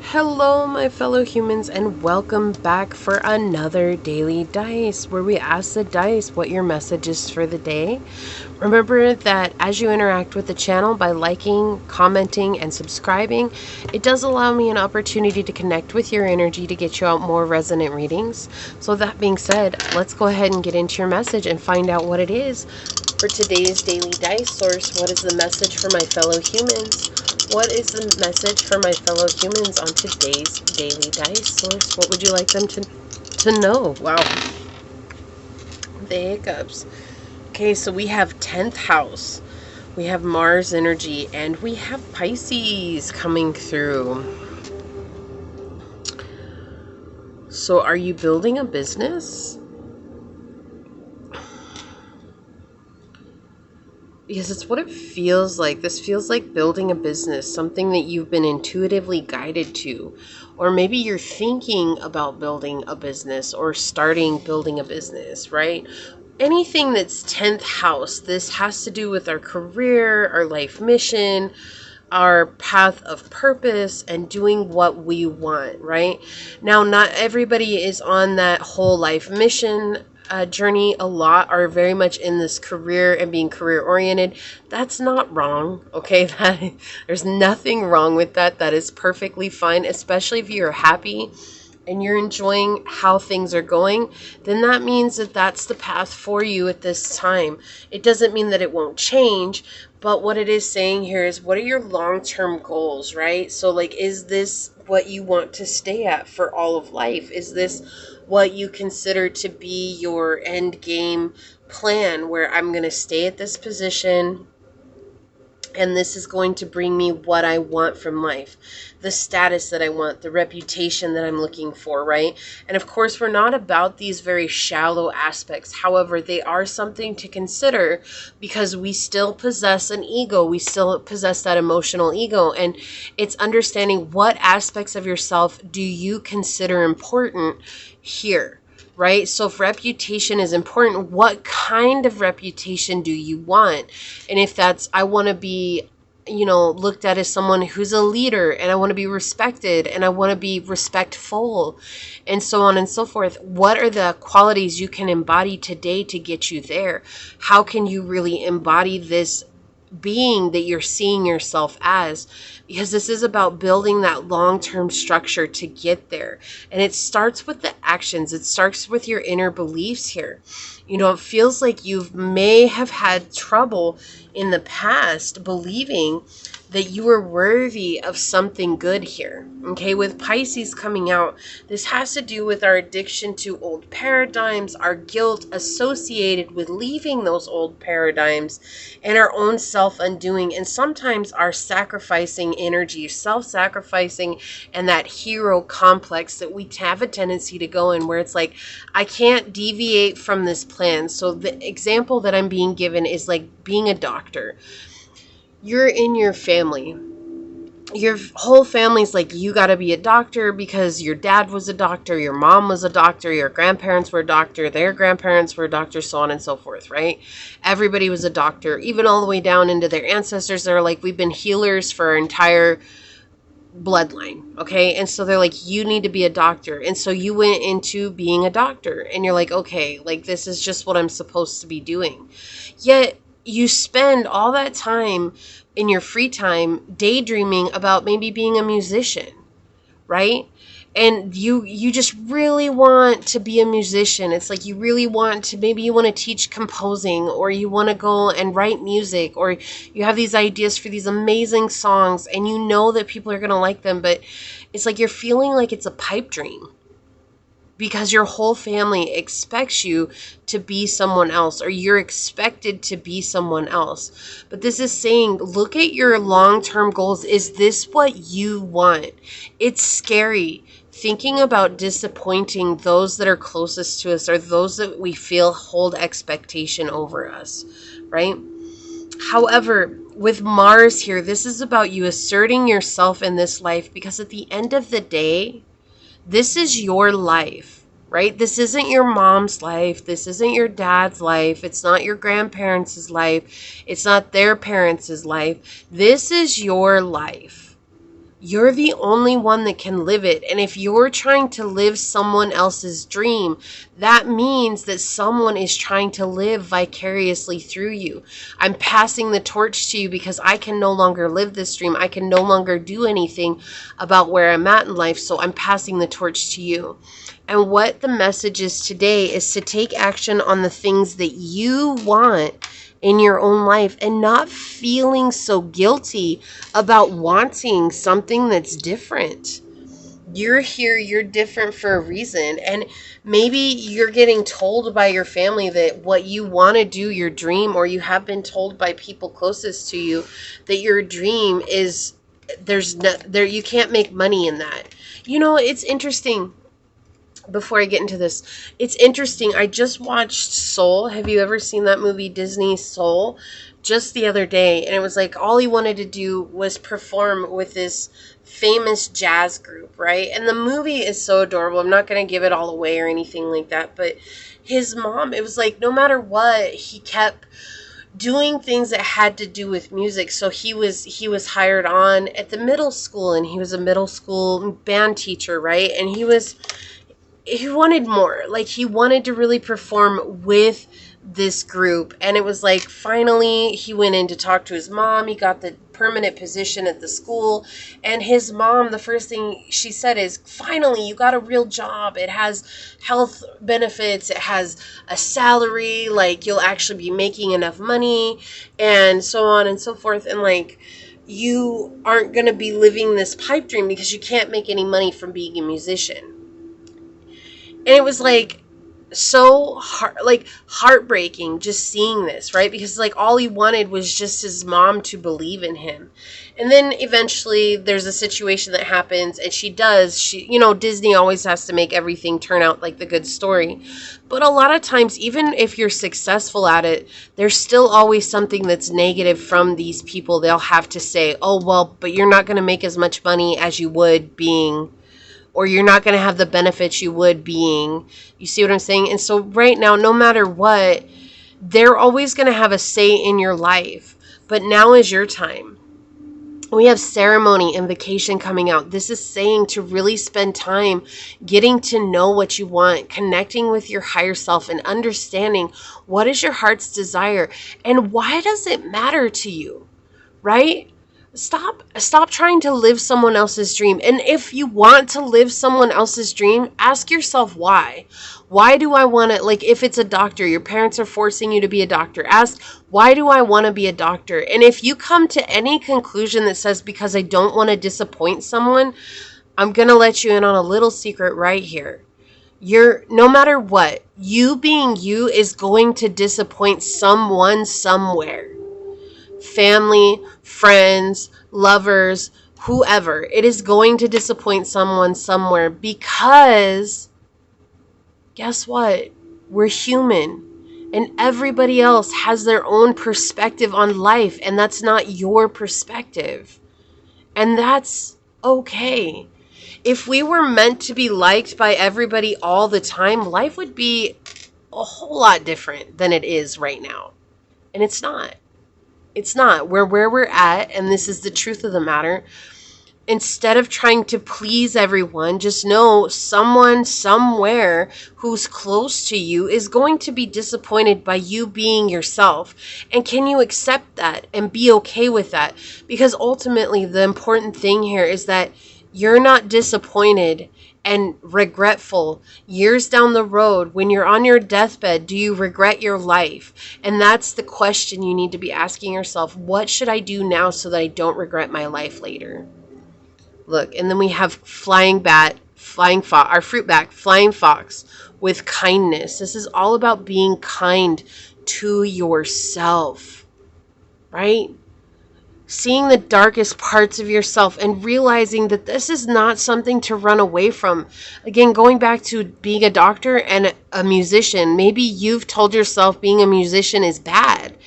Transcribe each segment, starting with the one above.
Hello, my fellow humans, and welcome back for another daily dice where we ask the dice what your message is for the day. Remember that as you interact with the channel by liking, commenting, and subscribing, it does allow me an opportunity to connect with your energy to get you out more resonant readings. So, that being said, let's go ahead and get into your message and find out what it is for today's daily dice source. What is the message for my fellow humans? What is the message for my fellow humans on today's daily dice source? What would you like them to know? Wow. The hiccups. Okay, so we have 10th house. We have Mars energy and we have Pisces coming through. So are you building a business? Because it's what it feels like. This feels like building a business, something that you've been intuitively guided to. Or maybe you're thinking about building a business or starting building a business, right? Anything that's 10th house, this has to do with our career, our life mission, our path of purpose, and doing what we want, right? Now, not everybody is on that whole life mission journey. A lot are very much in this career and being career oriented. That's not wrong, okay? There's nothing wrong with that. That is perfectly fine, especially if you're happy and you're enjoying how things are going, then that means that that's the path for you at this time. It doesn't mean that it won't change, but what it is saying here is, what are your long-term goals, right? So, like, is this what you want to stay at for all of life? Is this what you consider to be your end game plan, where I'm going to stay at this position and this is going to bring me what I want from life, the status that I want, the reputation that I'm looking for, right? And of course, we're not about these very shallow aspects. However, they are something to consider because we still possess an ego. We still possess that emotional ego. And it's understanding what aspects of yourself do you consider important here. Right? So if reputation is important, what kind of reputation do you want? And if that's, I want to be, looked at as someone who's a leader, and I want to be respected, and I want to be respectful, and so on and so forth. What are the qualities you can embody today to get you there? How can you really embody this being that you're seeing yourself as? Because this is about building that long-term structure to get there. And it starts with the actions. It starts with your inner beliefs here. It feels like you may have had trouble in the past believing that you are worthy of something good here. Okay, with Pisces coming out, this has to do with our addiction to old paradigms, our guilt associated with leaving those old paradigms, and our own self-undoing, and sometimes our sacrificing energy, self-sacrificing, and that hero complex that we have a tendency to go in, where it's like, I can't deviate from this plan. So the example that I'm being given is like being a doctor. You're in your family. Your whole family's like, you got to be a doctor because your dad was a doctor, your mom was a doctor, your grandparents were a doctor, their grandparents were a doctor, so on and so forth, right? Everybody was a doctor, even all the way down into their ancestors. They're like, we've been healers for our entire bloodline, okay? And so they're like, you need to be a doctor. And so you went into being a doctor, and you're like, okay, like, this is just what I'm supposed to be doing. Yet you spend all that time in your free time daydreaming about maybe being a musician, right? And you just really want to be a musician. It's like you really want to, maybe you want to teach composing, or you want to go and write music, or you have these ideas for these amazing songs, and you know that people are going to like them, but it's like you're feeling like it's a pipe dream, because your whole family expects you to be someone else, or you're expected to be someone else. But this is saying, look at your long-term goals. Is this what you want? It's scary thinking about disappointing those that are closest to us, or those that we feel hold expectation over us, right? However, with Mars here, this is about you asserting yourself in this life, because at the end of the day, this is your life, right? This isn't your mom's life. This isn't your dad's life. It's not your grandparents' life. It's not their parents' life. This is your life. You're the only one that can live it. And if you're trying to live someone else's dream, that means that someone is trying to live vicariously through you. I'm passing the torch to you because I can no longer live this dream. I can no longer do anything about where I'm at in life. So I'm passing the torch to you. And what the message is today is to take action on the things that you want in your own life and not feeling so guilty about wanting something that's different. You're here, you're different for a reason. And maybe you're getting told by your family that what you want to do, your dream, or you have been told by people closest to you that your dream is you can't make money in that. It's interesting. Before I get into this, it's interesting. I just watched Soul. Have you ever seen that movie, Disney Soul? Just the other day. And it was like all he wanted to do was perform with this famous jazz group, right? And the movie is so adorable. I'm not going to give it all away or anything like that. But his mom, it was like no matter what, he kept doing things that had to do with music. So he was hired on at the middle school, and he was a middle school band teacher, right? And he wanted more. Like, he wanted to really perform with this group. And it was like, finally, he went in to talk to his mom. He got the permanent position at the school. And his mom, the first thing she said is, finally, you got a real job. It has health benefits. It has a salary. Like, you'll actually be making enough money, and so on and so forth. And like, you aren't going to be living this pipe dream because you can't make any money from being a musician. And it was like so heartbreaking just seeing this, right? Because like all he wanted was just his mom to believe in him. And then eventually there's a situation that happens, and Disney always has to make everything turn out like the good story. But a lot of times, even if you're successful at it, there's still always something that's negative from these people. They'll have to say, oh, well, but you're not going to make as much money as you would being, or you're not going to have the benefits you would being. You see what I'm saying? And so right now, no matter what, they're always going to have a say in your life. But now is your time. We have ceremony and vacation coming out. This is saying to really spend time getting to know what you want, connecting with your higher self, and understanding what is your heart's desire and why does it matter to you, right? Stop trying to live someone else's dream. And if you want to live someone else's dream, ask yourself why. Why do I want to, like if it's a doctor, your parents are forcing you to be a doctor. Ask, why do I want to be a doctor? And if you come to any conclusion that says because I don't want to disappoint someone, I'm going to let you in on a little secret right here. No matter what, you being you is going to disappoint someone somewhere. Family, friends, lovers, whoever. It is going to disappoint someone somewhere because guess what? We're human, and everybody else has their own perspective on life, and that's not your perspective. And that's okay. If we were meant to be liked by everybody all the time, life would be a whole lot different than it is right now. And it's not. It's not. We're where we're at, and this is the truth of the matter. Instead of trying to please everyone, just know someone somewhere who's close to you is going to be disappointed by you being yourself. And can you accept that and be okay with that? Because ultimately, the important thing here is that you're not disappointed and regretful years down the road. When you're on your deathbed, do you regret your life? And that's the question you need to be asking yourself. What should I do now so that I don't regret my life later? Look, and then we have our fruit bat, flying fox with kindness. This is all about being kind to yourself, right? Seeing the darkest parts of yourself and realizing that this is not something to run away from. Again, going back to being a doctor and a musician, maybe you've told yourself being a musician is bad.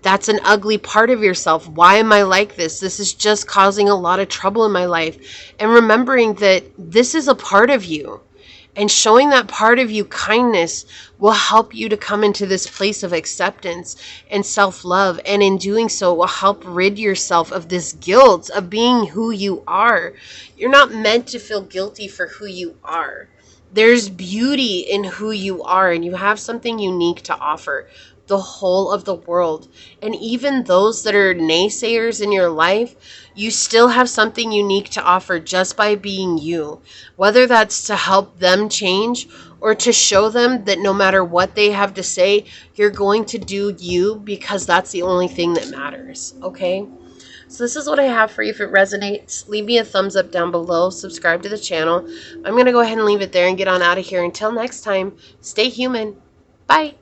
That's an ugly part of yourself. Why am I like this? This is just causing a lot of trouble in my life. And remembering that this is a part of you. And showing that part of you kindness will help you to come into this place of acceptance and self-love. And in doing so, it will help rid yourself of this guilt of being who you are. You're not meant to feel guilty for who you are. There's beauty in who you are, and you have something unique to offer the whole of the world. And even those that are naysayers in your life, you still have something unique to offer just by being you. Whether that's to help them change or to show them that no matter what they have to say, you're going to do you because that's the only thing that matters. Okay? So this is what I have for you. If it resonates, leave me a thumbs up down below. Subscribe to the channel. I'm going to go ahead and leave it there and get on out of here. Until next time, stay human. Bye.